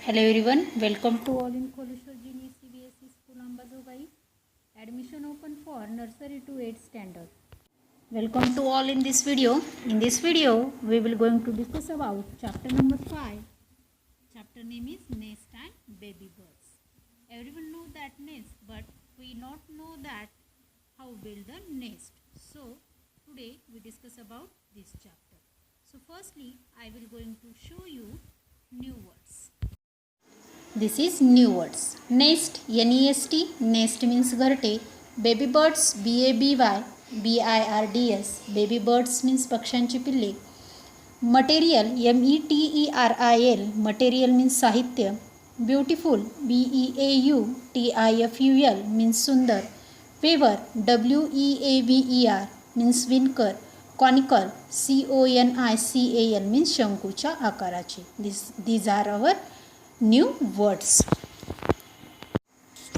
Hello everyone, welcome to all in Koleshwar Junior CBSE School Ambazogai. Admission open for nursery to 8th standard. Welcome to all in this video. In this video, we will going to discuss about chapter number 5. Chapter name is Nest and Baby Birds. Everyone know that nest, but we not know that how build the nest. So today we discuss about this chapter. So firstly, I will going to show you new words. This is new words. Nest, N-E-S-T, nest means घरटे. Baby birds, B-A-B-Y, B-I-R-D-S, baby birds means पक्ष्यांची पिल्ले. Material, M-E-T-E-R-I-L, material means साहित्य. Beautiful, B-E-A-U-T-I-F-U-L, means सुंदर. Weaver, W-E-A-V-E-R, means विणकर. Conical, C-O-N-I-C-A-L, means शंकूच्या आकाराचे. These are our new words.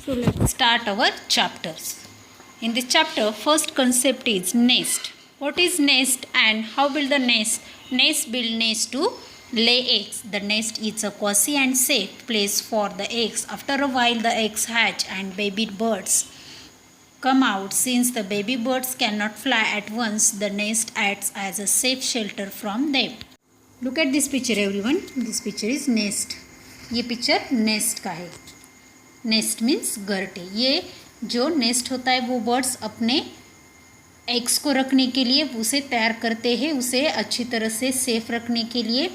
So let's start our chapters. In this chapter, first concept is nest. What is nest and how build the nest? Nest build nest to lay eggs. The nest is a cozy and safe place for the eggs. After a while, the eggs hatch and baby birds come out. Since the baby birds cannot fly at once, the nest acts as a safe shelter from them. Look at this picture, everyone. This picture is nest. ये picture nest का है. Nest means घरटे. ये जो nest होता है वो birds अपने एग्स को रखने के लिए उसे तैयार करते हैं. उसे अच्छी तरह से सेफ रखने के लिए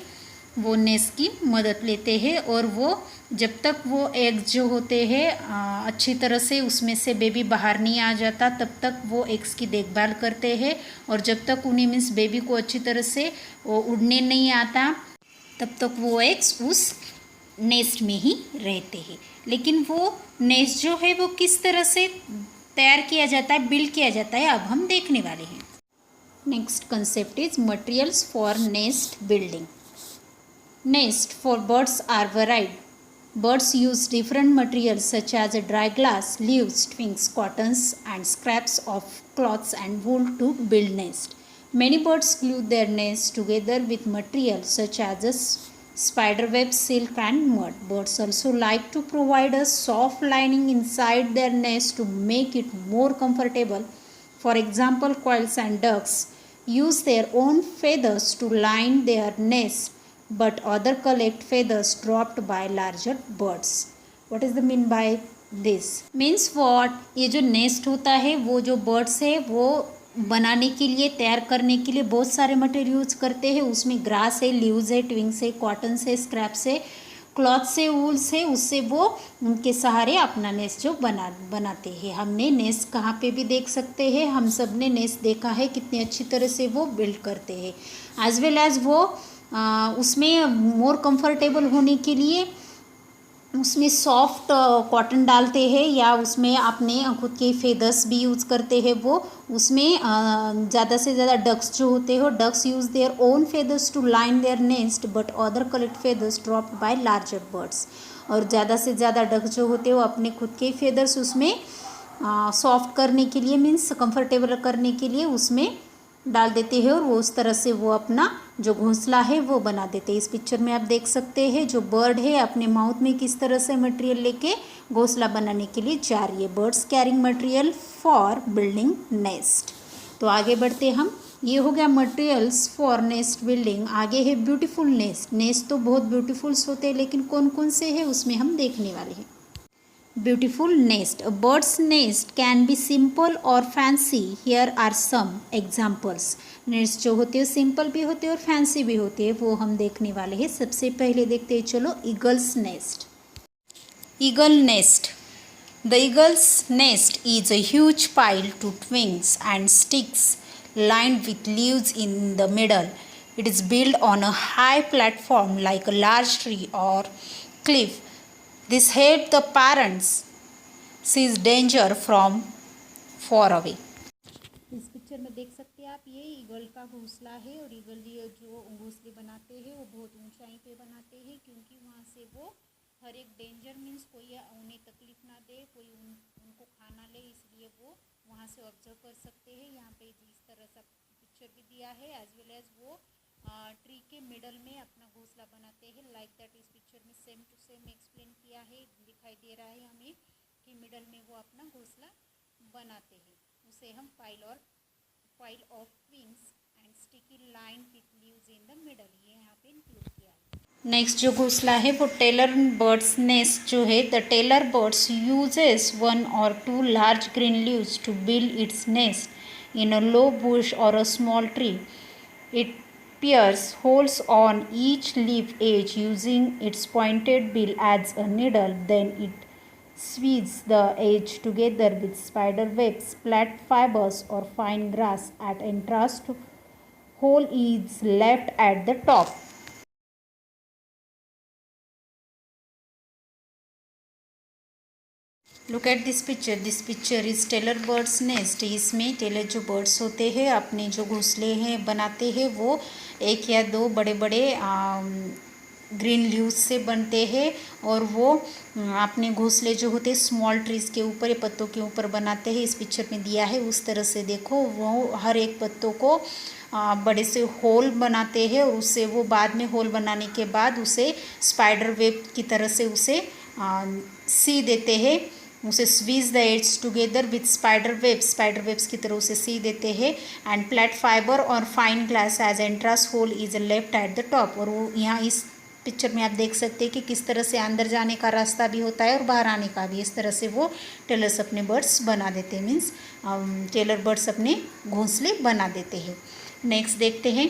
वो नेस्ट की मदद लेते हैं. और वो जब तक वो एग्स जो होते हैं अच्छी तरह से उसमें से बेबी बाहर नहीं आ जाता तब तक वो एग्स की देखभाल करते हैं. और जब तक उन्हें मीन्स बेबी को अच्छी तरह से वो उड़ने नहीं आता तब तक वो एग्स उस नेस्ट में ही रहते हैं. लेकिन वो नेस्ट जो है वो किस तरह से तैयार किया जाता है, बिल्ड किया जाता है, अब हम देखने वाले हैं. Next concept is materials for nest building. Nest for birds are varied. Birds use different materials such as dry grass, leaves, twigs, cottons and scraps of cloths and wool to build nest. Many birds glue their nests together with materials such as spiderweb, silk and mud. Birds also like to provide a soft lining inside their nest to make it more comfortable. For example, quails and ducks use their own feathers to line their nest, but other collect feathers dropped by larger birds. What is the mean by this? Means what? ये जो nest होता है वो जो birds है वो बनाने के लिए, तैयार करने के लिए बहुत सारे मटेरियल यूज करते हैं. उसमें ग्रास है, लीव्स है, ट्विंग्स है, कॉटन है, स्क्रैप्स है, क्लॉथ से, वूल्स है. उससे वो उनके सहारे अपना नेस्ट जो बनाते हैं. हमने नेस्ट कहाँ पे भी देख सकते हैं. हम सब ने नेस्ट देखा है कितनी अच्छी तरह से वो बिल्ड करते हैं. एज वेल एज वो उसमें मोर कंफर्टेबल होने के लिए उसमें सॉफ्ट कॉटन डालते हैं या उसमें अपने खुद के फेदर्स भी यूज़ करते हैं. वो उसमें ज़्यादा से ज़्यादा डक्स जो होते हैं ducks use their own feathers to line their nest, but other collect feathers dropped by larger birds. और ज़्यादा से ज़्यादा डक्स जो होते हैं वो अपने खुद के फेदर्स उसमें सॉफ्ट करने के लिए मीन्स कंफर्टेबल करने के लिए उसमें डाल देते हैं. और वो उस तरह से वो अपना जो घोंसला है वो बना देते हैं. इस पिक्चर में आप देख सकते हैं जो बर्ड है अपने माउथ में किस तरह से मटेरियल लेके घोंसला बनाने के लिए जा रही है. Birds carrying material for building nest. तो आगे बढ़ते हम. ये हो गया मटेरियल्स फॉर नेस्ट बिल्डिंग. आगे है ब्यूटीफुल नेस्ट. नेस्ट तो बहुत ब्यूटीफुल्स होते हैं लेकिन कौन कौन से हैं उसमें हम देखने वाले हैं. Beautiful nest. A bird's nest can be simple or fancy. Here are some examples. Nest जो होते हैं सिंपल भी होते हैं और फैंसी भी होते हैं वो हम देखने वाले हैं. सबसे पहले देखते हैं चलो eagles nest. Eagle nest. The eagle's nest is a huge pile to twins and sticks lined with leaves in the middle. It is built on a high platform like a large tree or cliff. This helps the parents sees danger from far away. इस picture में देख सकते हैं आप ये eagle का घोंसला है. और ईगल ये जो घोंसले बनाते हैं वो बहुत ऊंचाई पे बनाते हैं क्योंकि वहाँ से वो हर एक डेंजर मीन्स कोई उन्हें तकलीफ ना दे, कोई उनको खाना ले, इसलिए वो वहाँ से ऑब्जर्व कर सकते हैं. यहाँ पे जिस तरह सा पिक्चर भी दिया है एज वेल एज वो ट्री के मिडल में अपना घोंसला बनाते हैं. लाइक दैट इस पिक्चर में सेम टू सेम दिखाई दे रहा है हमें कि मिडल में वो अपना घोंसला बनाते हैं। उसे हम pile of queen's and sticky line with leaves in the middle, ये यहाँ पे इंक्लूड किया है। नेक्स्ट जो घोंसला है वो टेलर बर्ड्स नेस्ट जो है, the tailor birds uses 1 or 2 large green leaves to build its nest in a low bush और a small tree. It pierces holes on each leaf edge using its pointed bill as a needle. Then it sews the edge together with spider webs, plant fibers, or fine grass. At entrust hole is left at the top. Look at this picture. This picture is tailor birds nest. इसमें tailor जो birds होते हैं अपने जो घोंसले हैं बनाते हैं वो एक या दो बड़े बड़े ग्रीन लीव्स से बनते हैं और वो अपने घोंसले जो होते हैं स्मॉल ट्रीज़ के ऊपर या पत्तों के ऊपर बनाते हैं. इस पिक्चर में दिया है उस तरह से देखो, वो हर एक पत्तों को बड़े से होल बनाते हैं और उससे वो बाद में होल बनाने के बाद उसे स्पाइडर वेब की तरह से उसे सी देते हैं. उसे sews the edges together with spider webs की तरह उसे सी देते हैं. एंड प्लेट फाइबर और fine glass as entrance hole is left at the top. और वो यहाँ इस पिक्चर में आप देख सकते हैं कि किस तरह से अंदर जाने का रास्ता भी होता है और बाहर आने का भी. इस तरह से वो टेलर्स अपने बर्ड्स बना देते हैं, मीन्स टेलर बर्ड्स अपने घोंसले बना देते हैं. नेक्स्ट देखते हैं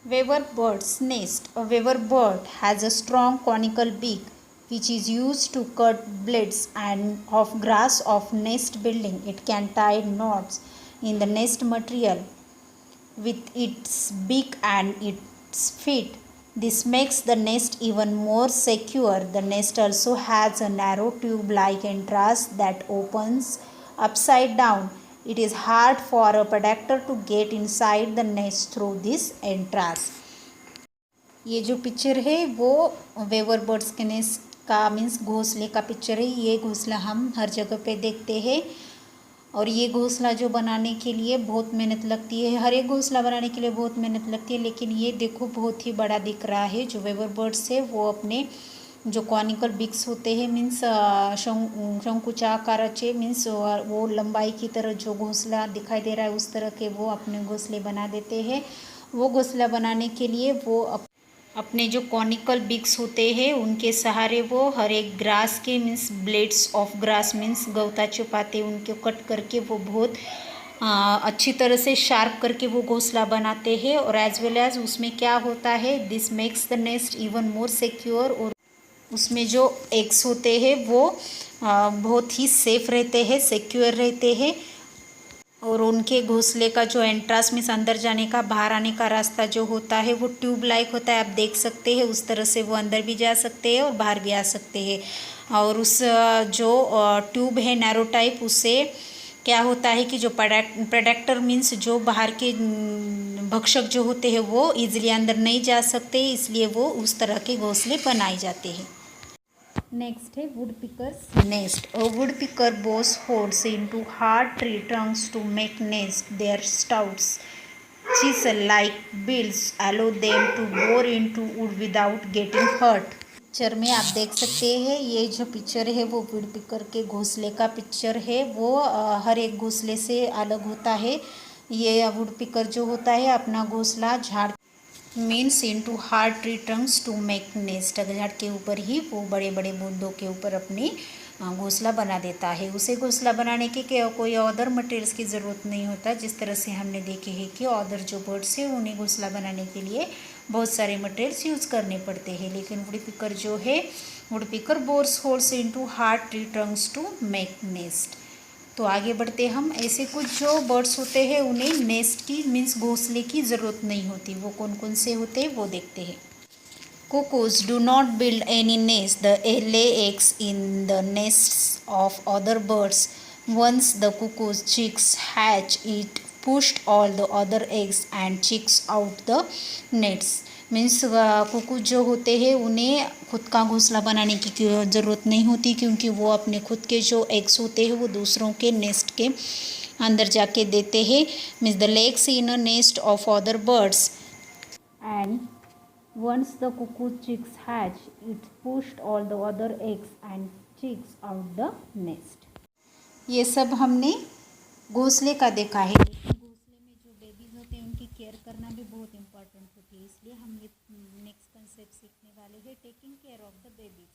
weaver birds nest. A weaver bird has a strong conical beak which is used to cut blades and of grass of nest building. It can tie knots in the nest material with its beak and its feet. This makes the nest even more secure. The nest also has a narrow tube-like entrance that opens upside down. It is hard for a predator to get inside the nest through this entrance. ये जो picture है वो waiver birds के nest का means घोंसले का picture है. ये घोंसला हम हर जगह पे देखते हैं और ये घोंसला जो बनाने के लिए बहुत मेहनत लगती है. हर एक घोंसला बनाने के लिए बहुत मेहनत लगती है, लेकिन ये देखो बहुत ही बड़ा दिख रहा है. जो वेवर बर्ड्स है वो अपने जो कॉनिकल बिक्स होते हैं मीन्स शंकुचाकाराचे मीन्स वो लंबाई की तरह जो घोंसला दिखाई दे रहा है उस तरह के वो अपने घोंसले बना देते हैं. वो घोंसला बनाने के लिए वो अपने जो कॉनिकल बिक्स होते हैं उनके सहारे वो हर एक ग्रास के means blades of grass means गवताचे पाते उनको कट करके वो बहुत अच्छी तरह से शार्प करके वो घोंसला बनाते हैं. और एज वेल एज उसमें क्या होता है, this makes the nest even more secure. और उसमें जो एग्स होते हैं वो बहुत ही सेफ रहते हैं, सिक्योर रहते हैं. और उनके घोंसले का जो एंट्रांस में अंदर जाने का बाहर आने का रास्ता जो होता है वो ट्यूब लाइक होता है. आप देख सकते हैं उस तरह से वो अंदर भी जा सकते हैं और बाहर भी आ सकते हैं. और उस जो ट्यूब है नैरो टाइप, उससे क्या होता है कि जो प्रेडेक्टर मीन्स जो बाहर के भक्षक जो होते हैं वो इजीली अंदर नहीं जा सकते, इसलिए वो उस तरह के घोंसले बनाए जाते हैं. नेक्स्ट है wood pickers nest. A wood picker bores holes into hard tree trunks to make nest. Their stouts chisel like bills allow them to bore into wood without getting hurt. Picture में आप देख सकते हैं ये जो picture है वो would picker के घोंसले का पिक्चर है. वो हर एक घोंसले से अलग होता है. ये वुड पिकर जो होता है अपना घोंसला झाड़ means into hard tree trunks to make nest. झाड़ के ऊपर ही वो बड़े बड़े बूंदों के ऊपर अपनी घोंसला बना देता है. उसे घोंसला बनाने के कोई अदर मटेरियल्स की ज़रूरत नहीं होता. जिस तरह से हमने देखे हैं कि अदर जो बर्ड्स है उन्हें घोंसला बनाने के लिए बहुत सारे मटेरियल्स यूज़ करने पड़ते हैं, लेकिन वुड पिकर जो है would picker bores holes into hard tree trunks to make nest. तो आगे बढ़ते हम. ऐसे कुछ जो बर्ड्स होते हैं उन्हें नेस्ट की मीन्स घोंसले की ज़रूरत नहीं होती. वो कौन कौन से होते हैं वो देखते हैं. Cuckoos do not build any nest. They lay eggs in the nests of other birds. Once the cuckoo's chicks hatch, it pushed all the other eggs and chicks out the nets. Means cuckoo जो होते हैं उन्हें खुद का घोंसला बनाने की ज़रूरत नहीं होती, क्योंकि वो अपने खुद के जो एग्स होते हैं वो दूसरों के नेस्ट के अंदर जाके देते हैं. Means the legs in a nest of other birds and once the cuckoo chicks hatch, it pushed all the other eggs and chicks out the nest. ये सब हमने घोंसले का देखा है, लेकिन घोंसले में जो बेबीज होते हैं उनकी केयर करना भी बहुत इम्पोर्टेंट होती है, इसलिए हम ये नेक्स्ट कंसेप्ट सीखने वाले हैं, taking care of the babies.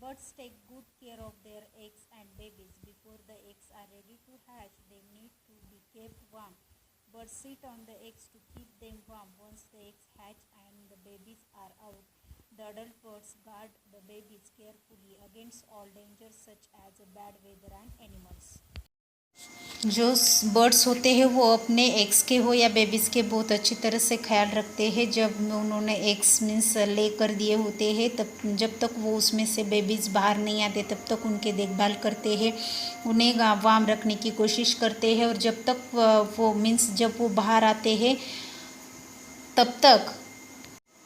Birds take good care of their eggs and babies. Before the eggs are ready to hatch, they need to be kept warm. Birds sit on the eggs to keep them warm. Once the eggs hatch and the babies are out, the adult birds guard the babies carefully against all dangers such as bad weather and animals. जो birds होते हैं वो अपने eggs के हो या babies के बहुत अच्छी तरह से ख्याल रखते हैं. जब उन्होंने एग्स मीन्स ले कर दिए होते हैं, तब जब तक वो उसमें से बेबीज़ बाहर नहीं आते तब तक उनके देखभाल करते हैं, उन्हें वार्म रखने की कोशिश करते हैं. और जब तक वो मीन्स जब वो बाहर आते हैं तब तक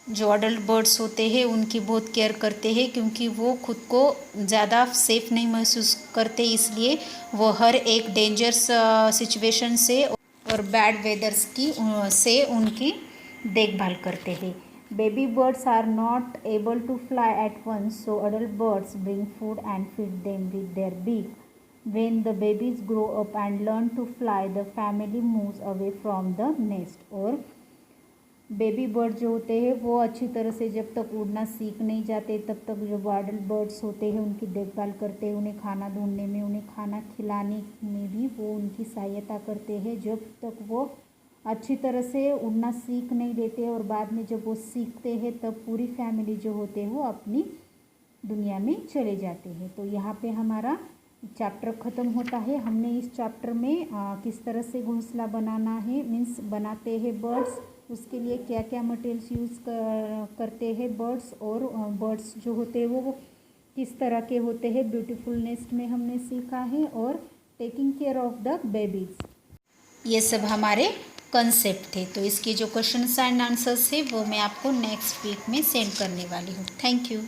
जो अडल्ट बर्ड्स होते हैं उनकी बहुत केयर करते हैं, क्योंकि वो खुद को ज़्यादा सेफ नहीं महसूस करते, इसलिए वो हर एक डेंजरस सिचुएशन से और बैड वेदर्स की से उनकी देखभाल करते हैं. Baby birds are not able to fly at once, so adult birds bring food and feed them with their beak. When the babies grow up and learn to fly, the family moves away from the nest. और baby bird जो होते हैं वो अच्छी तरह से जब तक उड़ना सीख नहीं जाते तब तक जो अडल्ट बर्ड्स होते हैं उनकी देखभाल करते हैं, उन्हें खाना ढूंढने में, उन्हें खाना खिलाने में भी वो उनकी सहायता करते हैं जब तक वो अच्छी तरह से उड़ना सीख नहीं लेते. और बाद में जब वो सीखते हैं तब पूरी फैमिली जो होते हैं वो अपनी दुनिया में चले जाते हैं. तो यहाँ पे हमारा चैप्टर ख़त्म होता है. हमने इस चैप्टर में किस तरह से घोंसला बनाना है मीन्स बनाते हैं बर्ड्स, उसके लिए क्या क्या मटेरियल्स यूज़ करते हैं बर्ड्स, और बर्ड्स जो होते हैं वो किस तरह के होते हैं, ब्यूटीफुल नेस्ट में हमने सीखा है, और taking care of the babies. ये सब हमारे कंसेप्ट थे. तो इसके जो क्वेश्चंस एंड आंसर्स है वो मैं आपको नेक्स्ट वीक में सेंड करने वाली हूँ. Thank you.